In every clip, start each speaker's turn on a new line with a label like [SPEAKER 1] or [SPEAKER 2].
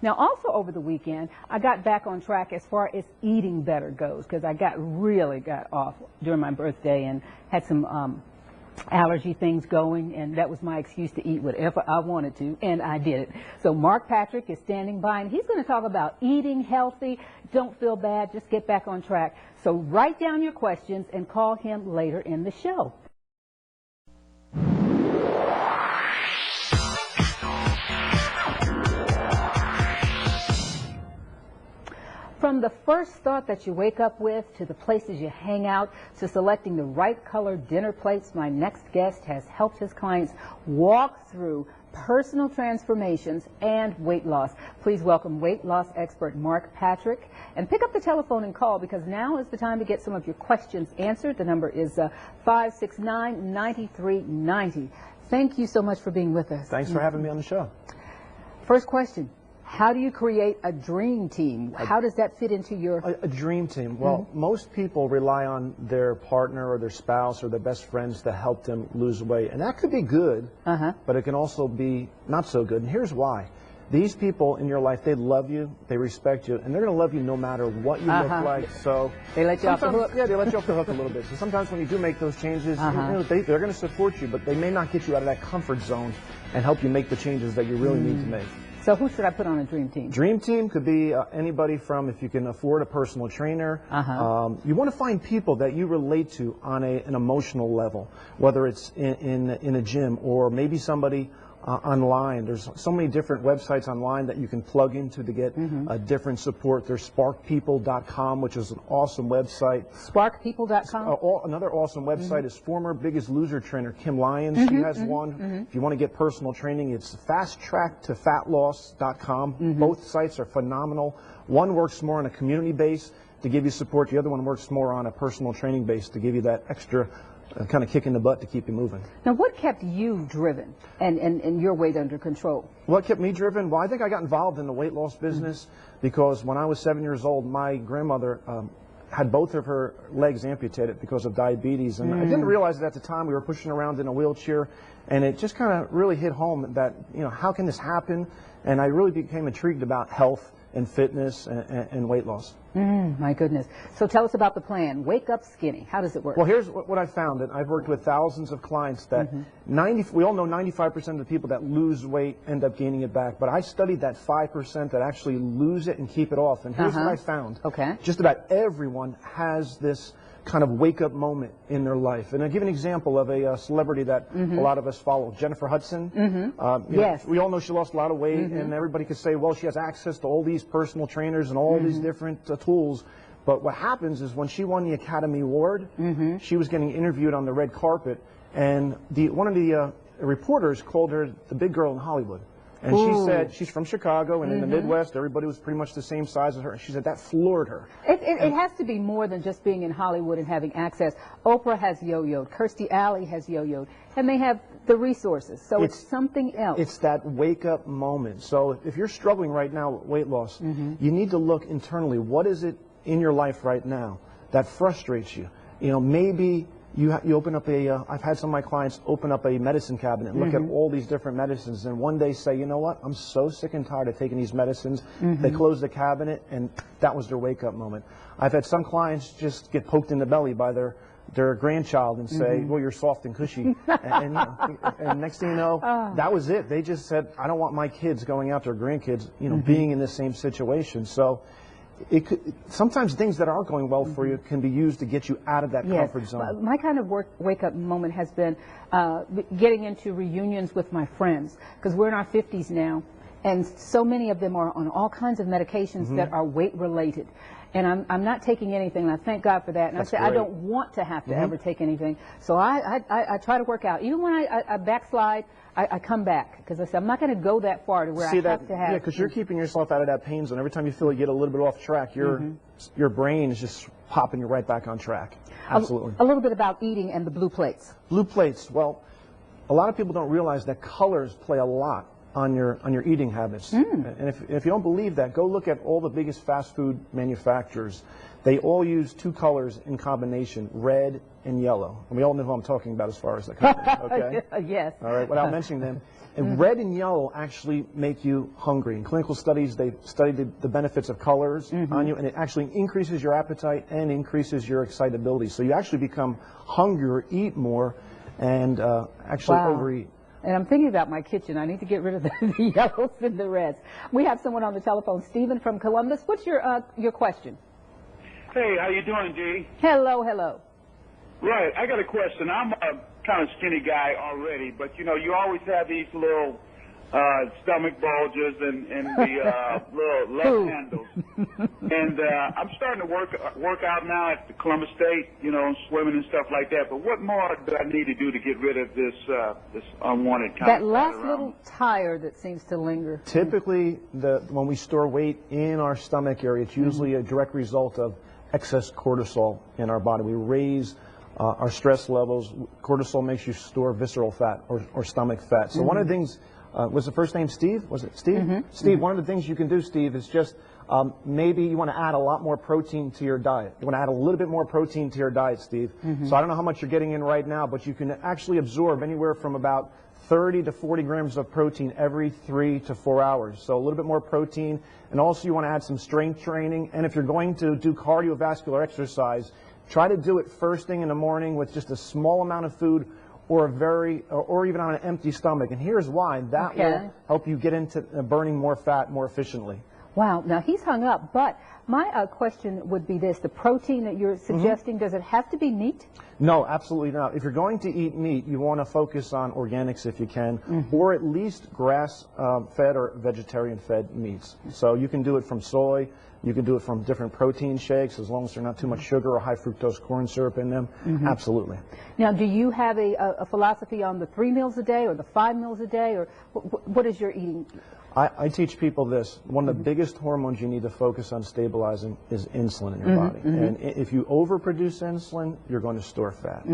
[SPEAKER 1] Now, also over the weekend, I got back on track as far as eating better goes, because I really got off during my birthday and had some allergy things going, and that was my excuse to eat whatever I wanted to, and I did it. So Mark Patrick is standing by, and he's going to talk about eating healthy. Don't feel bad, just get back on track. So write down your questions and call him later in the show. From the first thought that you wake up with, to the places you hang out, to selecting the right color dinner plates, my next guest has helped his clients walk through personal transformations and weight loss. Please welcome weight loss expert Mark Patrick. And pick up the telephone and call, because now is the time to get some of your questions answered. The number is 569-9390. Thank you so much for being with us.
[SPEAKER 2] Thanks for having me on the show.
[SPEAKER 1] First question. How do you create a dream team? How does that fit into your...
[SPEAKER 2] A dream team. Well, most people rely on their partner or their spouse or their best friends to help them lose weight. And that could be good, but it can also be not so good. And here's why. These people in your life, they love you, they respect you, and they're going to love you no matter what you look like. So
[SPEAKER 1] they let you off the hook?
[SPEAKER 2] Yeah, they let you off the hook a little bit. So sometimes when you do make those changes, you know, they're going to support you, but they may not get you out of that comfort zone and help you make the changes that you really need to make.
[SPEAKER 1] So who should I put on a dream team?
[SPEAKER 2] Dream team could be anybody from, if you can afford a personal trainer. You want to find people that you relate to on an emotional level, whether it's in a gym or maybe somebody online. There's so many different websites online that you can plug into to get different support. There's sparkpeople.com, which is an awesome website.
[SPEAKER 1] Sparkpeople.com?
[SPEAKER 2] Another awesome website is former Biggest Loser trainer Kim Lyons. She has one. If you want to get personal training, it's fasttracktofatloss.com. Both sites are phenomenal. One works more on a community base to give you support. The other one works more on a personal training base to give you that extra kind of kick in the butt to keep you moving.
[SPEAKER 1] Now, what kept you driven and your weight under control?
[SPEAKER 2] What kept me driven? Well, I think I got involved in the weight loss business because when I was 7 years old, my grandmother had both of her legs amputated because of diabetes. And I didn't realize it at the time. We were pushing around in a wheelchair, and it just kind of really hit home that, you know, how can this happen? And I really became intrigued about health and fitness and weight loss.
[SPEAKER 1] My goodness. So tell us about the plan. Wake Up Skinny. How does it work?
[SPEAKER 2] Well, here's what I found. I've worked with thousands of clients that we all know 95% of the people that lose weight end up gaining it back. But I studied that 5% that actually lose it and keep it off. And here's what I found.
[SPEAKER 1] Okay.
[SPEAKER 2] Just about everyone has this kind of wake-up moment in their life. And I'll give an example of a celebrity that a lot of us follow, Jennifer Hudson.
[SPEAKER 1] Yes.
[SPEAKER 2] We all know she lost a lot of weight, and everybody could say, well, she has access to all these personal trainers and all these different tools. But what happens is when she won the Academy Award, she was getting interviewed on the red carpet, and one of the reporters called her the big girl in Hollywood. And she said, she's from Chicago, and in the Midwest, everybody was pretty much the same size as her. And she said that floored her.
[SPEAKER 1] It has to be more than just being in Hollywood and having access. Oprah has yo-yoed. Kirstie Alley has yo-yoed. And they have the resources. So it's something else.
[SPEAKER 2] It's that wake-up moment. So if you're struggling right now with weight loss, you need to look internally. What is it in your life right now that frustrates you? You know, maybe you open up I've had some of my clients open up a medicine cabinet and look at all these different medicines, and one day say, you know what, I'm so sick and tired of taking these medicines. They close the cabinet, and that was their wake-up moment. I've had some clients just get poked in the belly by their grandchild and say, well, you're soft and cushy. and next thing you know, that was it. They just said, I don't want my kids going out, their grandkids, you know, being in the same situation. So sometimes things that aren't going well for you can be used to get you out of that comfort zone.
[SPEAKER 1] My kind of wake-up moment has been getting into reunions with my friends, because we're in our 50s now, and so many of them are on all kinds of medications that are weight-related. And I'm not taking anything, and I thank God for that. And I say I don't want to have to ever take anything. So I try to work out. Even when I backslide, I come back, because I say I'm not going to go that far to where I have to have.
[SPEAKER 2] Yeah, because you're keeping yourself out of that pain zone. Every time you feel you get a little bit off track, your brain is just popping you right back on track. Absolutely.
[SPEAKER 1] A little bit about eating and the blue plates.
[SPEAKER 2] Blue plates. Well, a lot of people don't realize that colors play a lot on your eating habits. And if you don't believe that, go look at all the biggest fast food manufacturers. They all use two colors in combination, red and yellow. And we all know who I'm talking about as far as the company, okay?
[SPEAKER 1] Yes.
[SPEAKER 2] All right, without mentioning them. And red and yellow actually make you hungry. In clinical studies, they studied the benefits of colors on you, and it actually increases your appetite and increases your excitability. So you actually become hungrier, eat more, and actually overeat.
[SPEAKER 1] And I'm thinking about my kitchen. I need to get rid of the yellows and the reds. We have someone on the telephone, Stephen from Columbus. What's your question?
[SPEAKER 3] Hey, how you doing, Dee?
[SPEAKER 1] Hello, hello.
[SPEAKER 3] Right, I got a question. I'm a kind of skinny guy already, but you know, you always have these little stomach bulges and the little love handles. And I'm starting to work out now at the Columbus State, you know, swimming and stuff like that. But what more do I need to do to get rid of this unwanted kind
[SPEAKER 1] that
[SPEAKER 3] of
[SPEAKER 1] last
[SPEAKER 3] around
[SPEAKER 1] little
[SPEAKER 3] me?
[SPEAKER 1] tire that seems to linger?
[SPEAKER 2] Typically, when we store weight in our stomach area, it's usually a direct result of excess cortisol in our body. We raise our stress levels. Cortisol makes you store visceral fat or stomach fat. So one of the things, was the first name Steve? Was it Steve? Steve, one of the things you can do, Steve, is just maybe you want to add a lot more protein to your diet. You want to add a little bit more protein to your diet, Steve. So I don't know how much you're getting in right now, but you can actually absorb anywhere from about 30 to 40 grams of protein every 3 to 4 hours. So a little bit more protein. And also you want to add some strength training. And if you're going to do cardiovascular exercise, try to do it first thing in the morning with just a small amount of food or even on an empty stomach. And here's why. That will help you get into burning more fat more efficiently.
[SPEAKER 1] Wow. Now, he's hung up, but my question would be this. The protein that you're suggesting, does it have to be meat?
[SPEAKER 2] No, absolutely not. If you're going to eat meat, you want to focus on organics if you can, or at least grass-fed or vegetarian-fed meats. So you can do it from soy. You can do it from different protein shakes, as long as there's not too much sugar or high fructose corn syrup in them. Absolutely.
[SPEAKER 1] Now, do you have a philosophy on the 3 meals a day or the 5 meals a day, or what is your eating?
[SPEAKER 2] I teach people this. One of the biggest hormones you need to focus on stabilizing is insulin in your body. And if you overproduce insulin, you're going to store fat.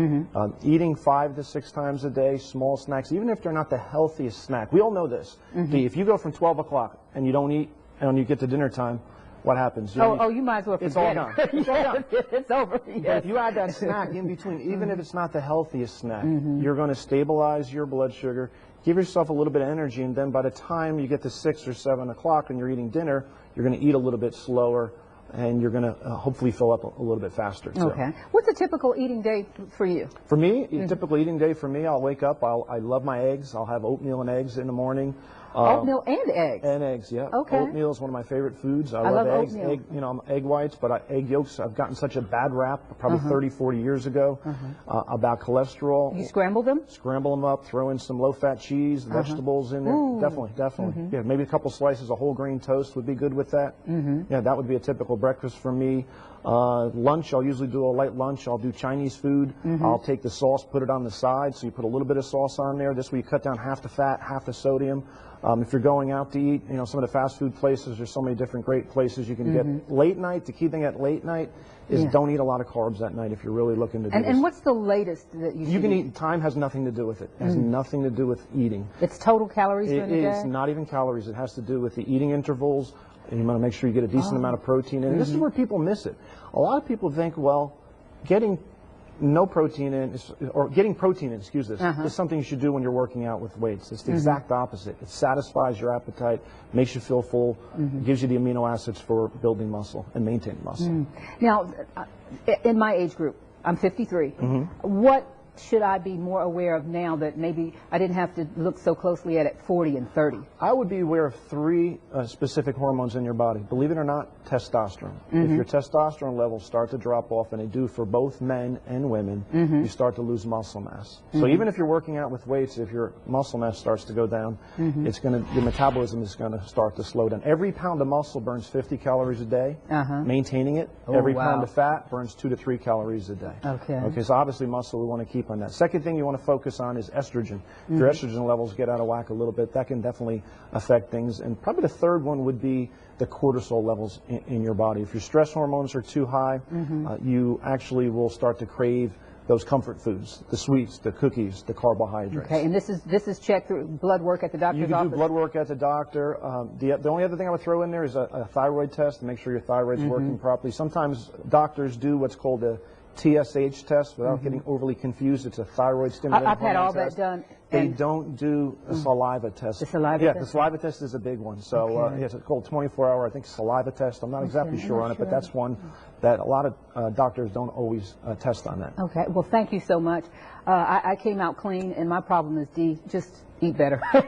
[SPEAKER 2] Eating 5 to 6 times a day, small snacks, even if they're not the healthiest snack. We all know this. If you go from 12 o'clock and you don't eat, and you get to dinner time, what happens?
[SPEAKER 1] You might as well forget
[SPEAKER 2] it's all gone. It's all gone.
[SPEAKER 1] It's over. Yes.
[SPEAKER 2] But if you add that snack in between, even if it's not the healthiest snack, you're going to stabilize your blood sugar, give yourself a little bit of energy, and then by the time you get to 6 or 7 o'clock and you're eating dinner, you're going to eat a little bit slower, and you're going to hopefully fill up a little bit faster. Too.
[SPEAKER 1] Okay. What's a typical eating day for you?
[SPEAKER 2] For me, a typical eating day for me, I'll wake up, I love my eggs. I'll have oatmeal and eggs in the morning.
[SPEAKER 1] Oatmeal and eggs?
[SPEAKER 2] And eggs, yeah.
[SPEAKER 1] Okay.
[SPEAKER 2] Oatmeal is one of my favorite foods. I
[SPEAKER 1] love
[SPEAKER 2] eggs.
[SPEAKER 1] oatmeal.
[SPEAKER 2] Egg whites, but egg yolks, I've gotten such a bad rap probably 30, 40 years ago about cholesterol.
[SPEAKER 1] You scramble them?
[SPEAKER 2] Scramble them up, throw in some low-fat cheese, vegetables in there.
[SPEAKER 1] Ooh.
[SPEAKER 2] Definitely. Yeah, maybe a couple slices of whole grain toast would be good with that. Yeah, that would be a typical breakfast for me. Lunch, I'll usually do a light lunch. I'll do Chinese food. I'll take the sauce, put it on the side, so you put a little bit of sauce on there. This way you cut down half the fat, half the sodium. If you're going out to eat, some of the fast food places, there's so many different great places you can get. Late night, the key thing at late night is don't eat a lot of carbs at night if you're really looking to do this.
[SPEAKER 1] And what's the latest that you
[SPEAKER 2] can eat? Time has nothing to do with it. It has nothing to do with eating.
[SPEAKER 1] It's total calories during the day?
[SPEAKER 2] It's not even calories. It has to do with the eating intervals, and you want to make sure you get a decent amount of protein in. And this is where people miss it. A lot of people think, well, getting no protein in, or getting protein in, is something you should do when you're working out with weights. It's the exact opposite. It satisfies your appetite, makes you feel full, gives you the amino acids for building muscle and maintaining muscle.
[SPEAKER 1] Now, in my age group, I'm 53. What should I be more aware of now that maybe I didn't have to look so closely at 40 and 30?
[SPEAKER 2] I would be aware of 3 specific hormones in your body. Believe it or not, testosterone. If your testosterone levels start to drop off, and they do for both men and women, you start to lose muscle mass. So even if you're working out with weights, if your muscle mass starts to go down, your metabolism is going to start to slow down. Every pound of muscle burns 50 calories a day. Maintaining it. Every pound of fat burns 2 to 3 calories a day. Okay, so obviously muscle we want to keep on that. Second thing you want to focus on is estrogen. If your estrogen levels get out of whack a little bit, that can definitely affect things. And probably the third one would be the cortisol levels in your body. If your stress hormones are too high, you actually will start to crave those comfort foods, the sweets, the cookies, the carbohydrates.
[SPEAKER 1] Okay, and this is checked through blood work at the doctor's
[SPEAKER 2] You can
[SPEAKER 1] office?
[SPEAKER 2] do blood work at the doctor. The only other thing I would throw in there is a thyroid test to make sure your thyroid's working properly. Sometimes doctors do what's called a TSH test without getting overly confused. It's a thyroid stimulating
[SPEAKER 1] I've had
[SPEAKER 2] hormone
[SPEAKER 1] all that
[SPEAKER 2] test.
[SPEAKER 1] done.
[SPEAKER 2] They
[SPEAKER 1] and-
[SPEAKER 2] don't do a saliva test.
[SPEAKER 1] The saliva
[SPEAKER 2] yeah,
[SPEAKER 1] test?
[SPEAKER 2] the saliva test is a big one. So
[SPEAKER 1] Okay.
[SPEAKER 2] it's called 24-hour, I think, saliva test. I'm not exactly
[SPEAKER 1] I'm
[SPEAKER 2] sure
[SPEAKER 1] not
[SPEAKER 2] on it, but
[SPEAKER 1] sure.
[SPEAKER 2] that's one that a lot of doctors don't always test on that.
[SPEAKER 1] Okay, well, thank you so much. I came out clean, and my problem is just eat better. But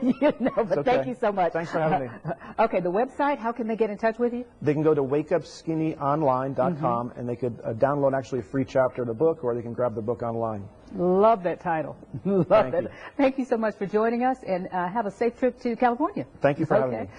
[SPEAKER 2] okay.
[SPEAKER 1] thank you so much.
[SPEAKER 2] Thanks for having me.
[SPEAKER 1] Okay, the website, how can they get in touch with you?
[SPEAKER 2] They can go to wakeupskinnyonline.com and they could download actually a free chapter of the book, or they can grab the book online.
[SPEAKER 1] Love that title. Love
[SPEAKER 2] Thank
[SPEAKER 1] it.
[SPEAKER 2] you.
[SPEAKER 1] Thank you so much for joining us, and have a safe trip to California.
[SPEAKER 2] Thank you for having
[SPEAKER 1] Okay.
[SPEAKER 2] me.